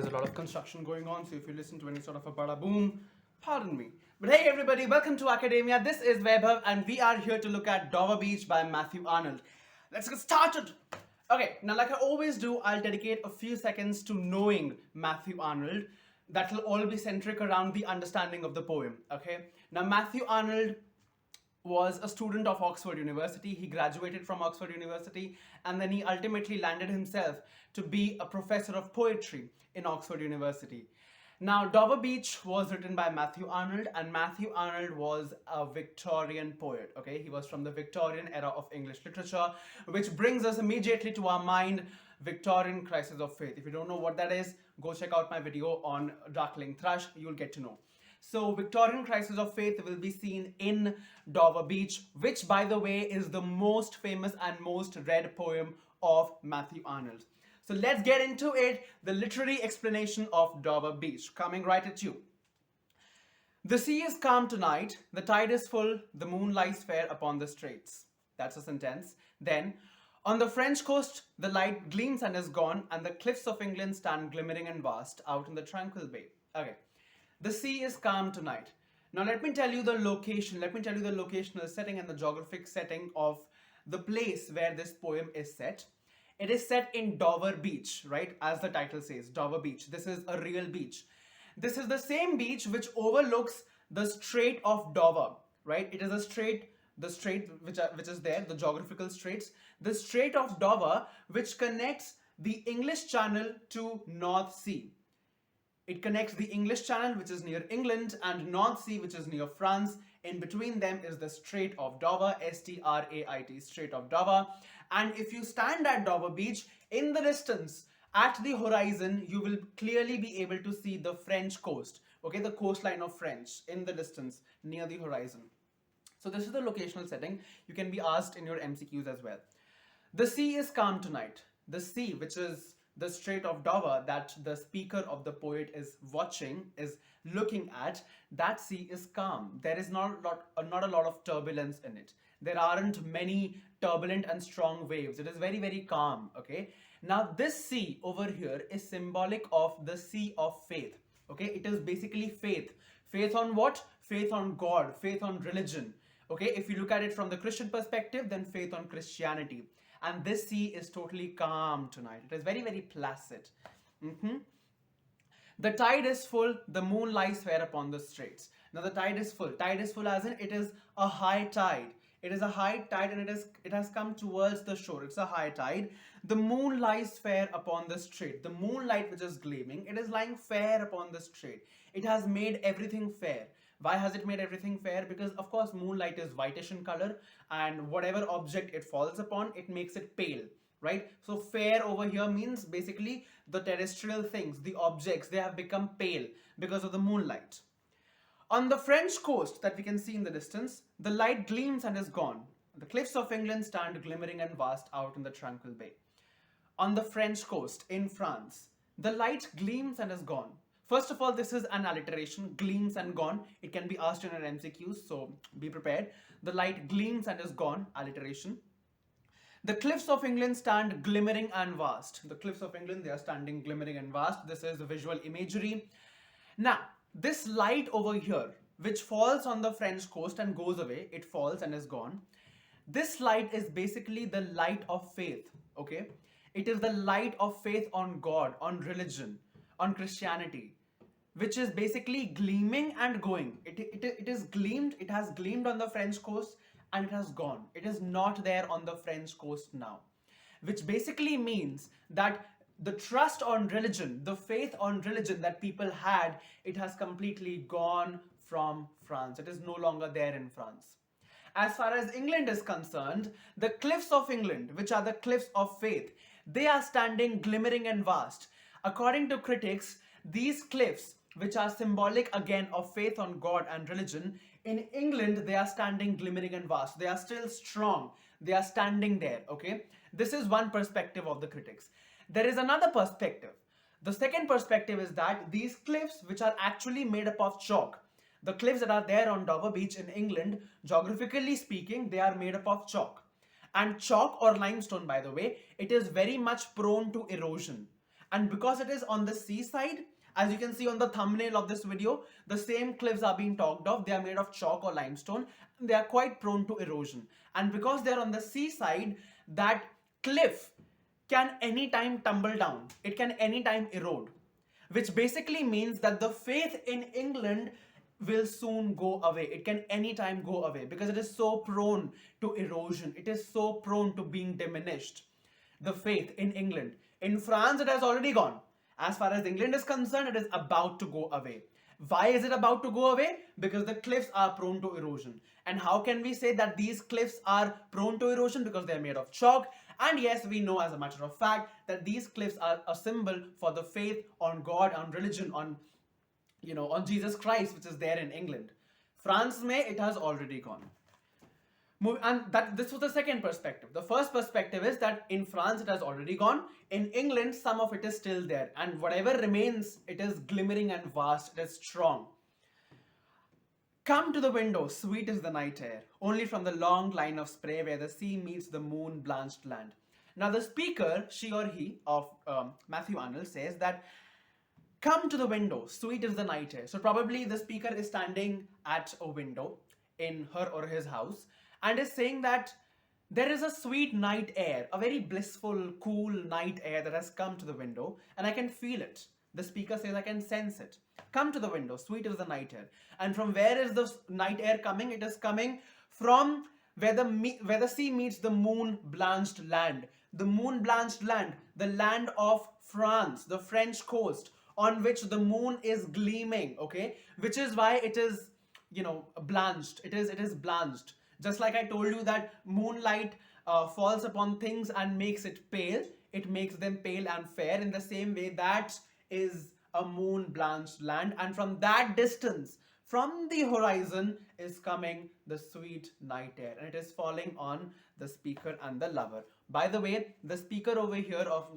is a lot of construction going on, so if you listen to any sort of a bada boom, pardon me. But hey everybody, welcome to Academia. This is Vaibhav and we are here to look at Dover Beach by Matthew Arnold. Let's get started! Okay, now like I always do, I'll dedicate a few seconds to knowing Matthew Arnold. That will all be centric around the understanding of the poem, okay? Now Matthew Arnold was a student of Oxford University. He graduated from Oxford University and then he ultimately landed himself to be a professor of poetry in Oxford University. Now, Dover Beach was written by Matthew Arnold, and Matthew Arnold was a Victorian poet, okay? He was from the Victorian era of English literature, which brings us immediately to our mind, Victorian Crisis of Faith. If you don't know what that is, go check out my video on Darkling Thrush, you'll get to know. So, Victorian Crisis of Faith will be seen in Dover Beach, which, by the way, is the most famous and most read poem of Matthew Arnold. So, let's get into it, the literary explanation of Dover Beach, coming right at you. The sea is calm tonight, the tide is full, the moon lies fair upon the straits. That's a sentence. Then, on the French coast, the light gleams and is gone, and the cliffs of England stand glimmering and vast out in the tranquil bay. Okay. The sea is calm tonight. Now let me tell you the location, let me tell you the locational setting and the geographic setting of the place where this poem is set. It is set in Dover Beach, right? As the title says, Dover Beach. This is a real beach. This is the same beach which overlooks the Strait of Dover, right? It is a strait, the strait which is there, the geographical straits. The Strait of Dover, which connects the English Channel to North Sea. It connects the English Channel, which is near England, and North Sea, which is near France. In between them is the Strait of Dover, S-T-R-A-I-T, Strait of Dover. And if you stand at Dover Beach, in the distance, at the horizon, you will clearly be able to see the French coast, okay, the coastline of French in the distance near the horizon. So this is the locational setting. You can be asked in your MCQs as well. The sea is calm tonight. The sea, which is the Strait of Dover that the speaker of the poet is watching, is looking at, that sea is calm. There is not a lot of turbulence in it. There aren't many turbulent and strong waves. It is very, very calm, okay? Now, this sea over here is symbolic of the sea of faith, okay? It is basically faith. Faith on what? Faith on God, faith on religion, okay? If you look at it from the Christian perspective, then faith on Christianity. And this sea is totally calm tonight. It is very, very placid. The tide is full, the moon lies fair upon the straits. Now the tide is full. Tide is full as in it is a high tide. It is a high tide and it has come towards the shore. It's a high tide. The moon lies fair upon the strait. The moonlight which is gleaming, it is lying fair upon the strait. It has made everything fair. Why has it made everything fair? Because of course moonlight is whitish in color and whatever object it falls upon, it makes it pale, right? So fair over here means basically the terrestrial things, the objects, they have become pale because of the moonlight. On the French coast that we can see in the distance, the light gleams and is gone. The cliffs of England stand glimmering and vast out in the tranquil bay. On the French coast in France, the light gleams and is gone. First of all, this is an alliteration, gleams and gone. It can be asked in an MCQ, so be prepared. The light gleams and is gone, alliteration. The cliffs of England stand glimmering and vast. The cliffs of England, they are standing glimmering and vast. This is visual imagery. Now, this light over here, which falls on the French coast and goes away, it falls and is gone. This light is basically the light of faith, okay? It is the light of faith on God, on religion, on Christianity, which is basically gleaming and going. It is gleamed, it has gleamed on the French coast and it has gone. It is not there on the French coast now, which basically means that the trust on religion, the faith on religion that people had, it has completely gone from France. It is no longer there in France. As far as England is concerned, the cliffs of England, which are the cliffs of faith, they are standing glimmering and vast. According to critics, these cliffs, which are symbolic again of faith on God and religion, in England they are standing glimmering and vast. They are still strong. They are standing there, okay? This is one perspective of the critics. There is another perspective. The second perspective is that these cliffs, which are actually made up of chalk, the cliffs that are there on Dover Beach in England, geographically speaking, they are made up of chalk. And chalk or limestone, by the way, it is very much prone to erosion. And because it is on the seaside, as you can see on the thumbnail of this video, the same cliffs are being talked of. They are made of chalk or limestone. They are quite prone to erosion. And because they are on the seaside, that cliff can anytime tumble down. It can anytime erode, which basically means that the faith in England will soon go away. It can anytime go away because it is so prone to erosion. It is so prone to being diminished. The faith in England. In France, it has already gone. As far as England is concerned, it is about to go away. Why is it about to go away? Because the cliffs are prone to erosion. And how can we say that these cliffs are prone to erosion? Because they are made of chalk. And yes, we know as a matter of fact that these cliffs are a symbol for the faith on God, on religion, on Jesus Christ, which is there in England. France it has already gone. And this was the second perspective. The first perspective is that in France it has already gone. In England, some of it is still there. And whatever remains, it is glimmering and vast. It is strong. Come to the window, sweet is the night air, only from the long line of spray where the sea meets the moon-blanched land. Now the speaker, she or he, of Matthew Arnold says that, come to the window, sweet is the night air. So probably the speaker is standing at a window in her or his house and is saying that there is a sweet night air, a very blissful, cool night air that has come to the window, and I can feel it. The speaker says, I can sense it. Come to the window, sweet is the night air. And from where is the night air coming? It is coming from where the sea meets the moon-blanched land. The moon-blanched land, the land of France, the French coast, on which the moon is gleaming, okay? Which is why it is, blanched. It is blanched. Just like I told you that moonlight falls upon things and makes it pale. It makes them pale and fair. In the same way, that is a moon-blanched land. And from that distance, from the horizon, is coming the sweet night air. And it is falling on the speaker and the lover. By the way, the speaker over here of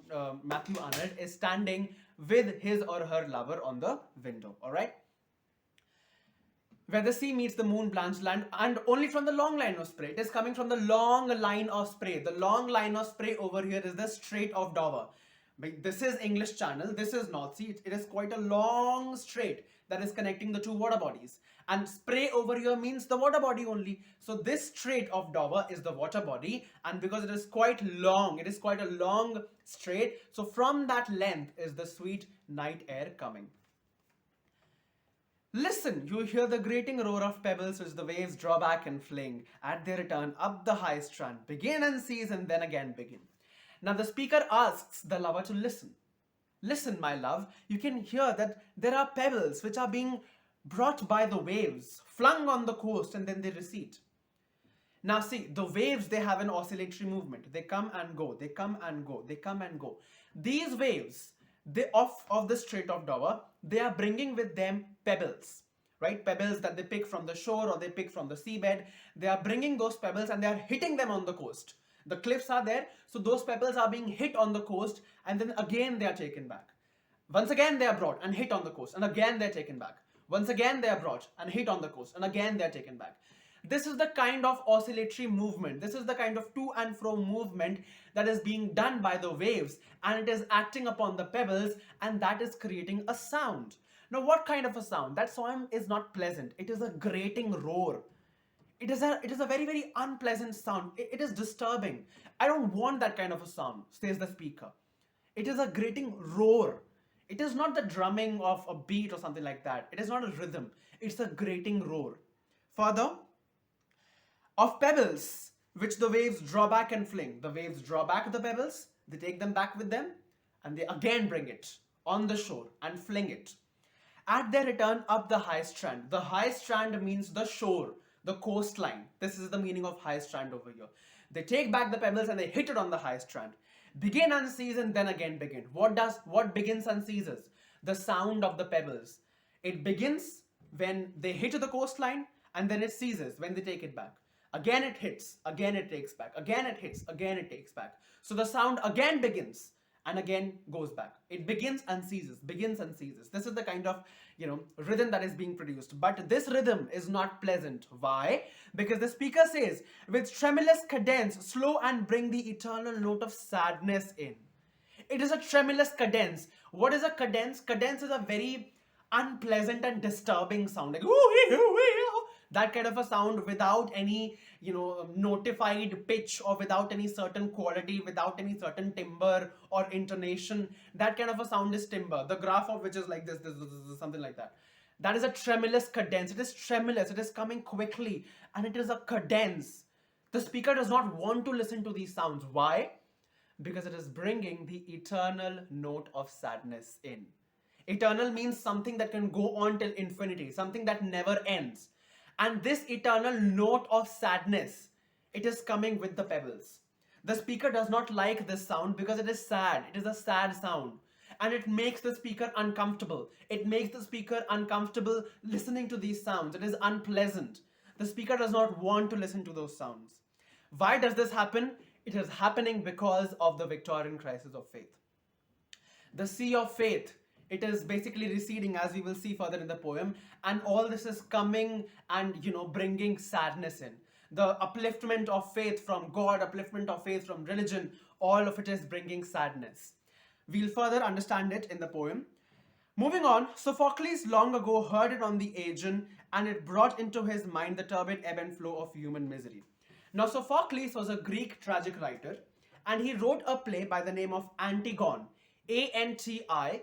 Matthew Arnold is standing with his or her lover on the window. All right? Where the sea meets the moon-blanched land, and only from the long line of spray. It is coming from the long line of spray. The long line of spray over here is the Strait of Dover. This is English Channel. This is North Sea. It is quite a long strait that is connecting the two water bodies. And spray over here means the water body only. So this Strait of Dover is the water body. And because it is quite long, it is quite a long strait. So from that length is the sweet night air coming. Listen, you hear the grating roar of pebbles which the waves draw back and fling at their return up the high strand. Begin and cease and then again begin. Now the speaker asks the lover to listen. Listen, my love, you can hear that there are pebbles which are being brought by the waves, flung on the coast, and then they recede. Now see, the waves, they have an oscillatory movement. They come and go, they come and go, they come and go. These waves, of the Strait of Dover, they are bringing with them pebbles, right? Pebbles that they pick from the shore or they pick from the seabed. They are bringing those pebbles and they are hitting them on the coast. The cliffs are there, so those pebbles are being hit on the coast and then again they are taken back. Once again they are brought and hit on the coast and again they are taken back. Once again they are brought and hit on the coast and again they are taken back. This is the kind of oscillatory movement. This is the kind of to and fro movement that is being done by the waves, and it is acting upon the pebbles, and that is creating a sound. Now, what kind of a sound? That sound is not pleasant. It is a grating roar. It is a very, very unpleasant sound. It is disturbing. I don't want that kind of a sound, says the speaker. It is a grating roar. It is not the drumming of a beat or something like that. It is not a rhythm. It's a grating roar. Further, of pebbles which the waves draw back and fling. The waves draw back the pebbles, they take them back with them, and they again bring it on the shore and fling it. At their return up the high strand. The high strand means the shore, the coastline. This is the meaning of high strand over here. They take back the pebbles and they hit it on the high strand. Begin and cease and then again begin. What begins and ceases? The sound of the pebbles. It begins when they hit the coastline and then it ceases when they take it back. Again it hits, again it takes back, again it hits, again it takes back. So the sound again begins and again goes back. It begins and ceases, begins and ceases. This is the kind of, rhythm that is being produced. But this rhythm is not pleasant. Why? Because the speaker says, with tremulous cadence, slow and bring the eternal note of sadness in. It is a tremulous cadence. What is a cadence? Cadence is a very unpleasant and disturbing sound, like that kind of a sound without any, notified pitch, or without any certain quality, without any certain timbre or intonation. That kind of a sound is timbre. The graph of which is like this, something like that. That is a tremulous cadence. It is tremulous. It is coming quickly, and it is a cadence. The speaker does not want to listen to these sounds. Why? Because it is bringing the eternal note of sadness in. Eternal means something that can go on till infinity, something that never ends. And this eternal note of sadness, it is coming with the pebbles. The speaker does not like this sound because it is sad. It is a sad sound. And it makes the speaker uncomfortable. It makes the speaker uncomfortable listening to these sounds. It is unpleasant. The speaker does not want to listen to those sounds. Why does this happen? It is happening because of the Victorian crisis of faith. The sea of faith, it is basically receding, as we will see further in the poem, and all this is coming and bringing sadness in. The upliftment of faith from God, upliftment of faith from religion, all of it is bringing sadness. We'll further understand it in the poem. Moving on, Sophocles long ago heard it on the Aegean, and it brought into his mind the turbid ebb and flow of human misery. Now, Sophocles was a Greek tragic writer, and he wrote a play by the name of Antigone. Antigone.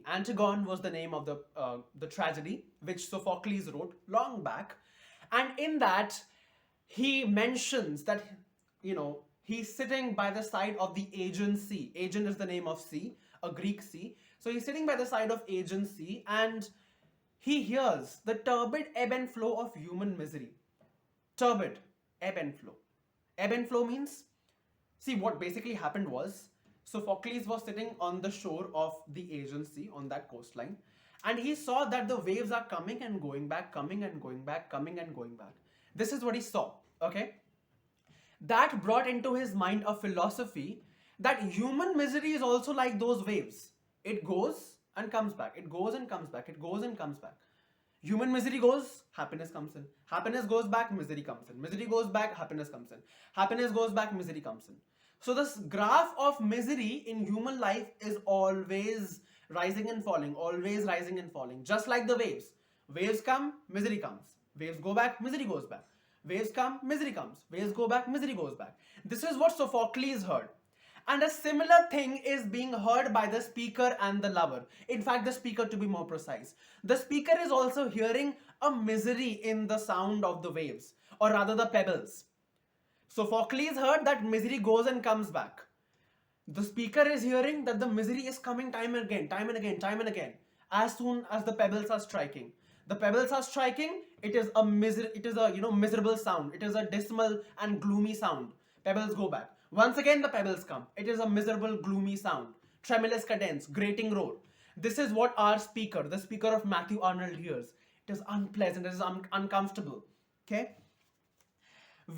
Antigone was the name of the tragedy which Sophocles wrote long back. And in that, he mentions that, he's sitting by the side of the Aegean Sea. Aegean is the name of sea, a Greek sea. So he's sitting by the side of Aegean Sea, and he hears the turbid ebb and flow of human misery. Turbid, ebb and flow. Ebb and flow means, see, what basically happened was, Sophocles was sitting on the shore of the Aegean Sea, on that coastline, and he saw that the waves are coming and going back, coming and going back, coming and going back. This is what he saw, okay? That brought into his mind a philosophy that human misery is also like those waves. It goes and comes back. It goes and comes back. It goes and comes back. Human misery goes, happiness comes in. Happiness goes back, misery comes in. Misery goes back, happiness comes in. Happiness goes back, misery comes in. So this graph of misery in human life is always rising and falling, always rising and falling, just like the waves. Waves come, misery comes. Waves go back, misery goes back. Waves come, misery comes. Waves go back, misery goes back. This is what Sophocles heard. And a similar thing is being heard by the speaker and the lover. In fact, the speaker, to be more precise. The speaker is also hearing a misery in the sound of the waves, or rather the pebbles. Sophocles heard that misery goes and comes back. The speaker is hearing that the misery is coming time and again, time and again, time and again, as soon as the pebbles are striking. The pebbles are striking, it is a miserable sound. It is a dismal and gloomy sound. Pebbles go back. Once again the pebbles come. It is a miserable, gloomy sound. Tremulous cadence, grating roar. This is what our speaker, the speaker of Matthew Arnold, hears. It is unpleasant, it is uncomfortable. Okay?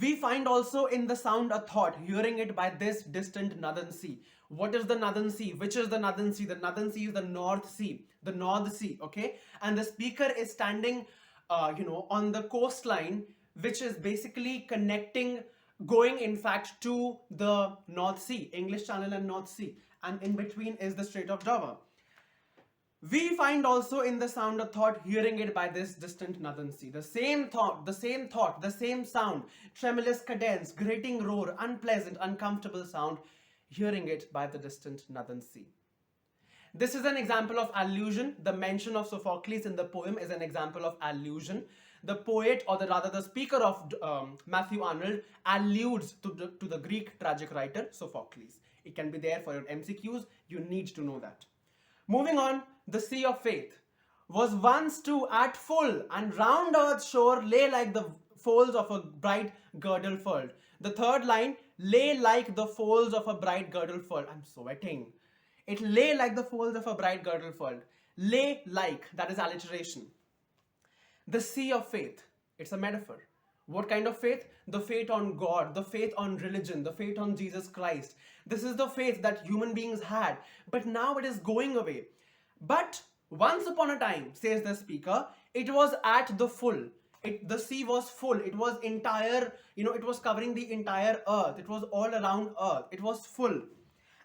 We find also in the sound a thought, hearing it by this distant northern sea. What is the northern sea? Which is the northern sea? The northern sea is the North Sea. The North Sea, okay? And the speaker is standing, on the coastline, which is basically connecting, going in fact to the North Sea, English Channel and North Sea. And in between is the Strait of Dover. We find also in the sound a thought, hearing it by this distant northern sea. The same thought, the same sound, tremulous cadence, grating roar, unpleasant, uncomfortable sound, hearing it by the distant northern sea. This is an example of allusion. The mention of Sophocles in the poem is an example of allusion. The poet, or rather the speaker of Matthew Arnold, alludes to the Greek tragic writer Sophocles. It can be there for your MCQs. You need to know that. Moving on, the sea of faith was once too at full, and round earth's shore lay like the folds of a bright girdle furled. The third line, lay like the folds of a bright girdle furled. I'm sweating. It lay like the folds of a bright girdle furled. Lay like, that is alliteration. The sea of faith, it's a metaphor. What kind of faith? The faith on God, the faith on religion, the faith on Jesus Christ. This is the faith that human beings had, but now it is going away. But once upon a time, says the speaker, it was at the full. The sea was full. It was entire, it was covering the entire earth. It was all around earth. It was full.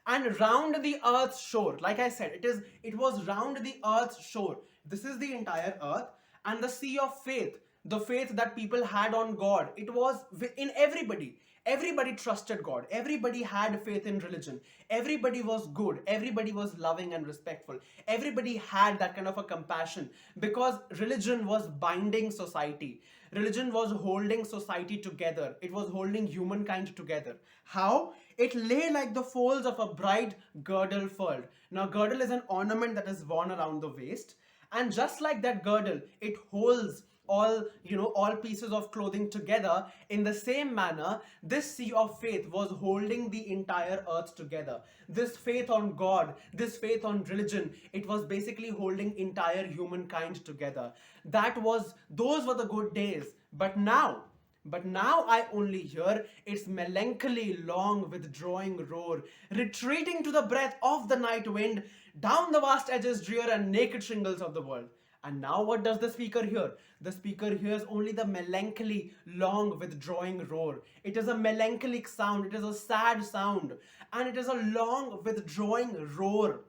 and round the earth's shore. Like I said, it was round the earth's shore. This is the entire earth, and the sea of faith, the faith that people had on God, it was in everybody. Everybody trusted God. Everybody had faith in religion. Everybody was good. Everybody was loving and respectful. Everybody had that kind of a compassion, because religion was binding society. Religion was holding society together. It was holding humankind together. How? It lay like the folds of a bright girdle furled. Now, girdle is an ornament that is worn around the waist. And just like that girdle, it holds all pieces of clothing together. In the same manner, this sea of faith was holding the entire earth together. This faith on God, this faith on religion, it was basically holding entire humankind together. Those were the good days. But now I only hear its melancholy long withdrawing roar, retreating to the breath of the night wind, down the vast edges drear and naked shingles of the world. And now what does the speaker hear? The speaker hears only the melancholy, long withdrawing roar. It is a melancholic sound, it is a sad sound, and it is a long withdrawing roar.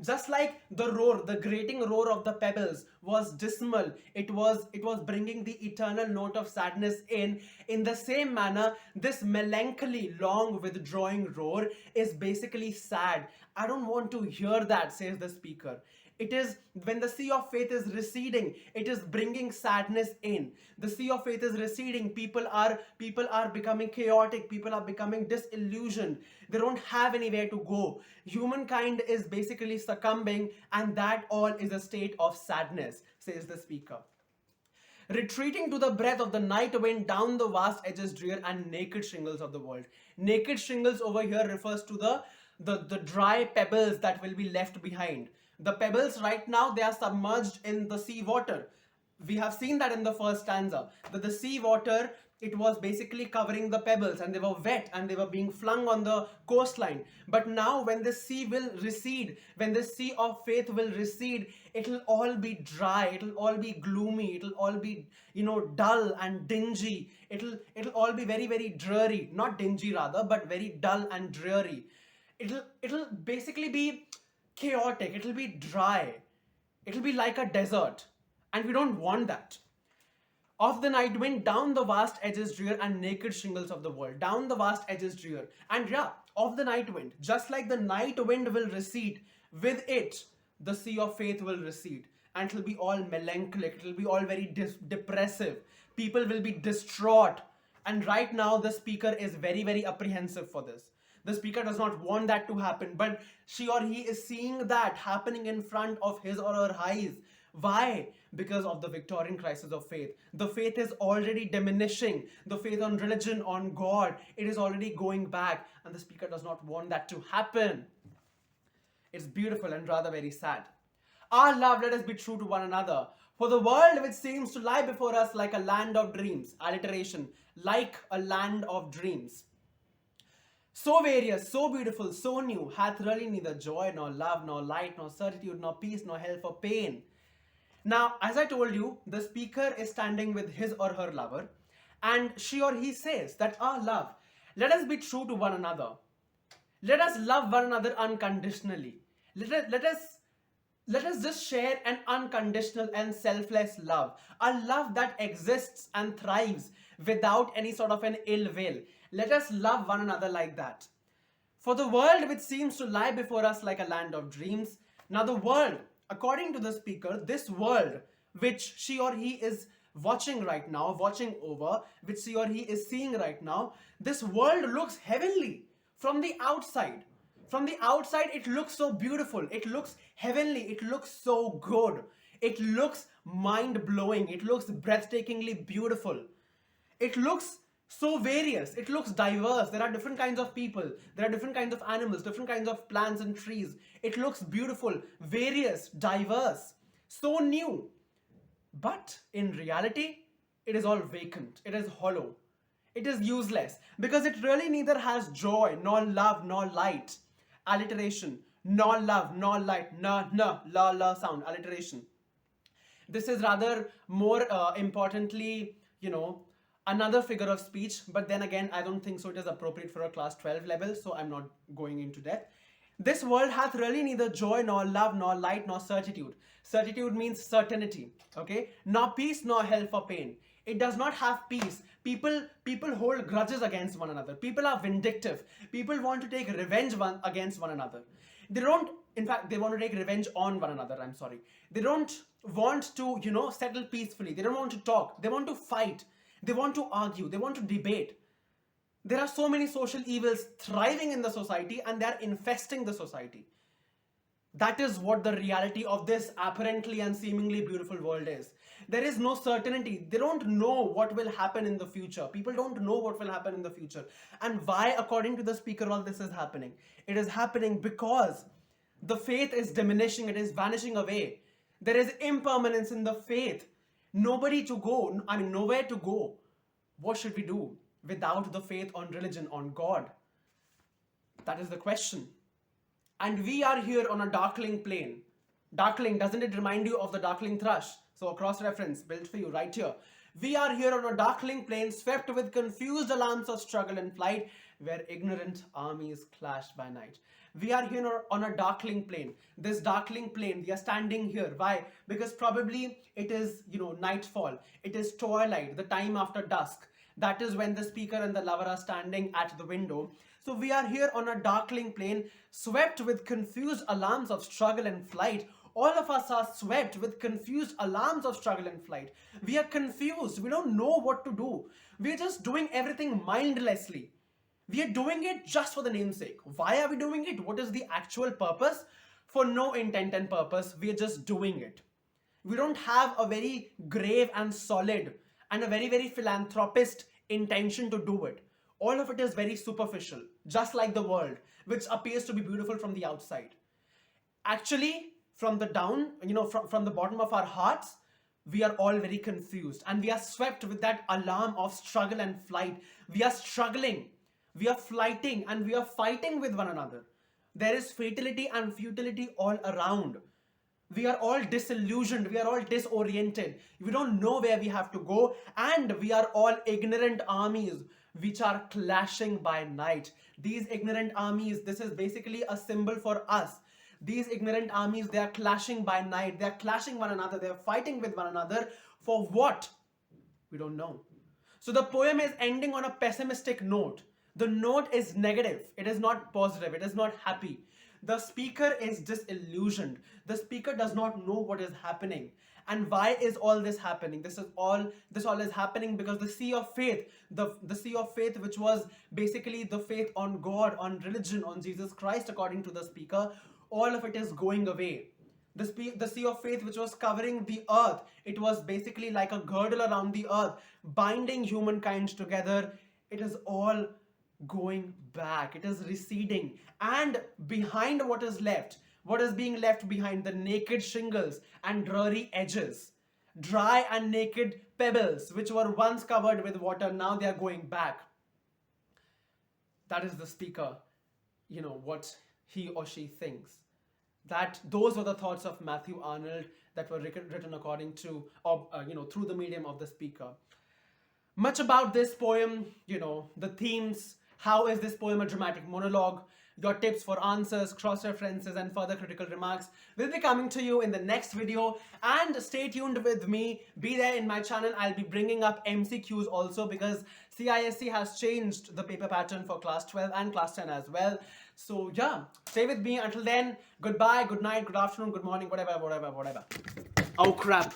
Just like the roar, the grating roar of the pebbles was dismal, it was bringing the eternal note of sadness in the same manner, this melancholy, long withdrawing roar is basically sad. I don't want to hear that, says the speaker. It is when the sea of faith is receding, it is bringing sadness in. The sea of faith is receding. People are becoming chaotic. People are becoming disillusioned. They don't have anywhere to go. Humankind is basically succumbing, and that all is a state of sadness, says the speaker. Retreating to the breath of the night wind, down the vast edges drear and naked shingles of the world. Naked shingles over here refers to the dry pebbles that will be left behind. The pebbles right now, they are submerged in the sea water. We have seen that in the first stanza, that the sea water, it was basically covering the pebbles, and they were wet and they were being flung on the coastline. But now when the sea will recede, when the sea of faith will recede, it'll all be dry, it'll all be gloomy, it'll all be, dull and dingy. It'll all be very, very dreary. Not dingy rather, but very dull and dreary. It'll basically be chaotic, it'll be dry, it'll be like a desert, and we don't want that. Of the night wind, down the vast edges drear and naked shingles of the world. Down the vast edges drear. And yeah, of the night wind, just like the night wind will recede, with it, the sea of faith will recede. And it'll be all melancholic, it'll be all very depressive. People will be distraught. And right now, the speaker is very, very apprehensive for this. The speaker does not want that to happen, but she or he is seeing that happening in front of his or her eyes. Why? Because of the Victorian crisis of faith. The faith is already diminishing. The faith on religion, on God, it is already going back, and the speaker does not want that to happen. It's beautiful and rather very sad. Our love, let us be true to one another. For the world which seems to lie before us like a land of dreams. Alliteration. Like a land of dreams. So various, so beautiful, so new, hath really neither joy, nor love, nor light, nor certitude, nor peace, nor help for pain. Now, as I told you, the speaker is standing with his or her lover, and she or he says that our love, let us be true to one another. Let us love one another unconditionally. Let us just share an unconditional and selfless love. A love that exists and thrives without any sort of an ill will. Let us love one another like that. For the world which seems to lie before us like a land of dreams. Now the world, according to the speaker, this world which she or he is watching right now, watching over, which she or he is seeing right now, this world looks heavenly from the outside. From the outside, it looks so beautiful. It looks heavenly. It looks so good. It looks mind-blowing. It looks breathtakingly beautiful. It looks so various. It looks diverse. There are different kinds of people. There are different kinds of animals, different kinds of plants and trees. It looks beautiful, various, diverse, so new. But in reality, it is all vacant. It is hollow. It is useless because it really neither has joy, nor love, nor light. Alliteration. Nor love, nor light. La sound. Alliteration. This is rather more importantly, another figure of speech, but then again, I don't think so it is appropriate for a class 12 level, so I'm not going into that. This world hath really neither joy nor love nor light nor certitude. Certitude means certainty, okay? Nor peace nor hell for pain. It does not have peace. People hold grudges against one another. People are vindictive. People want to take revenge against one another. They don't, in fact, they want to take revenge on one another. I'm sorry. They don't want to, settle peacefully. They don't want to talk. They want to fight. They want to argue. They want to debate. There are so many social evils thriving in the society and they are infesting the society. That is what the reality of this apparently and seemingly beautiful world is. There is no certainty. They don't know what will happen in the future. People don't know what will happen in the future. And why, according to the speaker, all this is happening? It is happening because the faith is diminishing. It is vanishing away. There is impermanence in the faith. Nowhere to go. What should we do without the faith on religion, on God? That is the question. And we are here on a darkling plane. Darkling, doesn't it remind you of the darkling thrush? So a cross-reference built for you right here. We are here on a darkling plane, swept with confused alarms of struggle and flight, where ignorant armies clash by night. We are here on a darkling plane. This darkling plane, we are standing here. Why? Because probably it is, nightfall. It is twilight, the time after dusk. That is when the speaker and the lover are standing at the window. So we are here on a darkling plane, swept with confused alarms of struggle and flight. All of us are swept with confused alarms of struggle and flight. We are confused. We don't know what to do. We are just doing everything mindlessly. We are doing it just for the namesake. Why are we doing it? What is the actual purpose? For no intent and purpose. We are just doing it. We don't have a very grave and solid and a very, very philanthropist intention to do it. All of it is very superficial, just like the world, which appears to be beautiful from the outside. Actually, from the down, from the bottom of our hearts, we are all very confused and we are swept with that alarm of struggle and flight. We are struggling, we are flighting, and we are fighting with one another. There is fatality and futility all around. We are all disillusioned, we are all disoriented. We don't know where we have to go, and we are all ignorant armies which are clashing by night. These ignorant armies, this is basically a symbol for us. These ignorant armies, they are clashing by night. They are clashing one another. They are fighting with one another. For what? We don't know. So the poem is ending on a pessimistic note. The note is negative. It is not positive. It is not happy. The speaker is disillusioned. The speaker does not know what is happening. And why is all this happening? This all is happening because the sea of faith, the sea of faith, which was basically the faith on God, on religion, on Jesus Christ, according to the speaker, all of it is going away. The sea of faith, which was covering the earth, it was basically like a girdle around the earth, binding humankind together. It is all going back. It is receding. And behind what is left, what is being left behind? The naked shingles and dreary edges, dry and naked pebbles, which were once covered with water, now they are going back. That is the speaker, what he or she thinks. Those were the thoughts of Matthew Arnold that were written according to, through the medium of the speaker. Much about this poem, the themes. How is this poem a dramatic monologue? Your tips for answers, cross-references, and further critical remarks will be coming to you in the next video. And stay tuned with me. Be there in my channel. I'll be bringing up MCQs also because ISC has changed the paper pattern for class 12 and class 10 as well. So yeah, stay with me. Until then, goodbye, good night, good afternoon, good morning, whatever. Oh crap.